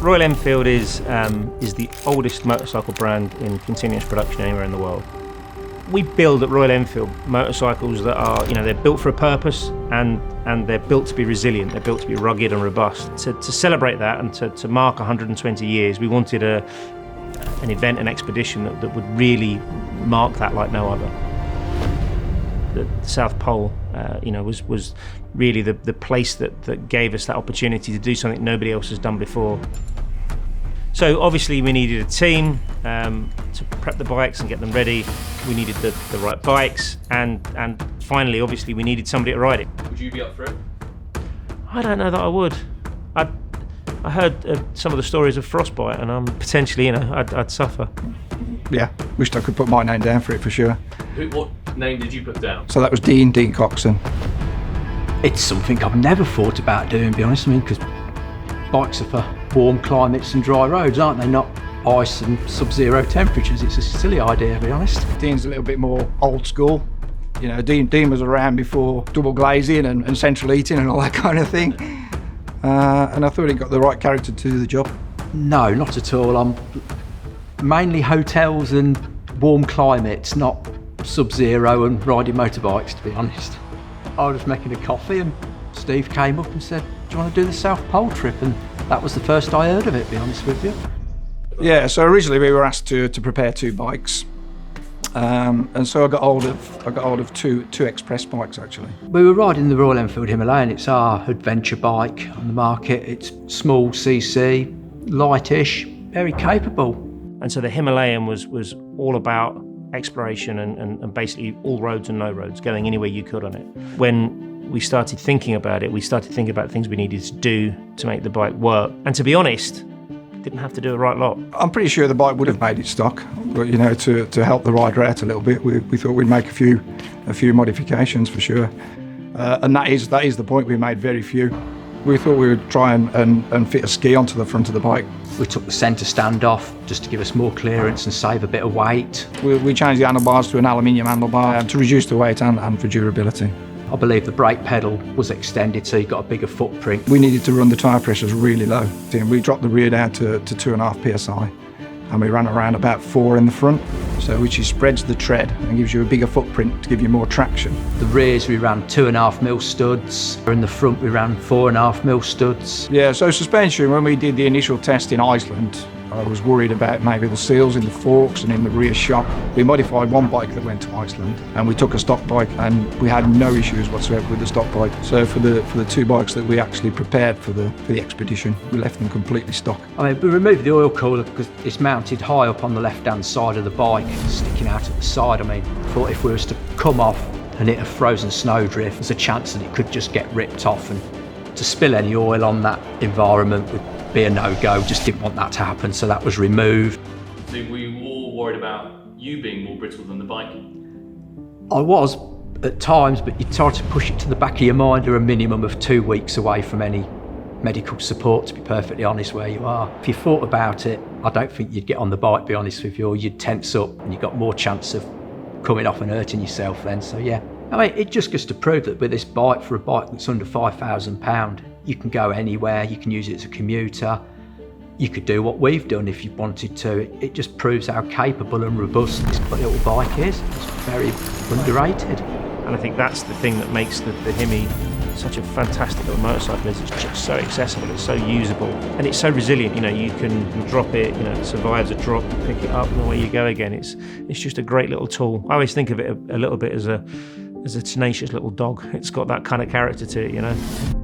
Royal Enfield is the oldest motorcycle brand in continuous production anywhere in the world. We build at Royal Enfield motorcycles that are, they're built for a purpose and they're built to be resilient, they're built to be rugged and robust. To celebrate that and to mark 120 years, we wanted an event, an expedition that would really mark that like no other. The South Pole, was really the place that gave us that opportunity to do something nobody else has done before. So obviously we needed a team to prep the bikes and get them ready. We needed the right bikes, and finally, obviously, we needed somebody to ride it. Would you be up for it? I don't know that I would. I heard some of the stories of frostbite, and potentially, I'd suffer. Yeah, wished I could put my name down for it for sure. What name did you put down? So that was Dean Coxon. It's something I've never thought about doing, to be honest. Because bikes are for warm climates and dry roads, aren't they? Not ice and sub-zero temperatures. It's a silly idea, to be honest. Dean's a little bit more old school. Dean was around before double glazing and central heating and all that kind of thing. And I thought he got the right character to do the job. No, not at all. I'm mainly hotels and warm climates, not sub-zero and riding motorbikes, to be honest. I was making a coffee and Steve came up and said, "Do you want to do the South Pole trip?" And that was the first I heard of it, to be honest with you. Yeah, so originally we were asked to prepare 2 bikes. And so I got hold of two express bikes actually. We were riding the Royal Enfield Himalayan. It's our adventure bike on the market. It's small cc, lightish, very capable. And so the Himalayan was all about exploration and basically all roads and no roads, going anywhere you could on it. When we started thinking about it, we started thinking about things we needed to do to make the bike work. And to be honest, didn't have to do the right lot. I'm pretty sure the bike would have made it stock, but to help the rider out a little bit, we thought we'd make a few modifications for sure. And that is the point. We made very few. We thought we would try and fit a ski onto the front of the bike. We took the centre stand off just to give us more clearance and save a bit of weight. We changed the handlebars to an aluminium handlebar to reduce the weight and for durability. I believe the brake pedal was extended so you got a bigger footprint. We needed to run the tyre pressures really low. We dropped the rear down to 2.5 psi and we ran around about 4 in the front, so which spreads the tread and gives you a bigger footprint to give you more traction. The rears we ran 2.5mm studs, in the front we ran 4.5mm studs. Yeah, so suspension, when we did the initial test in Iceland, I was worried about maybe the seals in the forks and in the rear shock. We modified one bike that went to Iceland and we took a stock bike and we had no issues whatsoever with the stock bike. So for the 2 bikes that we actually prepared for the expedition, we left them completely stock. I mean, we removed the oil cooler because it's mounted high up on the left-hand side of the bike, sticking out at the side. I mean, I thought if we was to come off and hit a frozen snowdrift, there's a chance that it could just get ripped off, and to spill any oil on that environment would be a no-go. Just didn't want that to happen, so that was removed. So were you all worried about you being more brittle than the bike? I was at times, but you try to push it to the back of your mind. You're a minimum of 2 weeks away from any medical support, to be perfectly honest, where you are. If you thought about it, I don't think you'd get on the bike, to be honest with you, or you'd tense up and you've got more chance of coming off and hurting yourself then. So yeah, I mean, it just goes to prove that with this bike, for a bike that's under £5,000, you can go anywhere, you can use it as a commuter, you could do what we've done if you wanted to. It just proves how capable and robust this little bike is. It's very underrated. And I think that's the thing that makes the Himi such a fantastic little motorcycle. Is it's just so accessible, it's so usable, and it's so resilient. You can drop it, it survives a drop, you pick it up and away you go again. It's just a great little tool. I always think of it a little bit as a tenacious little dog. It's got that kind of character to it,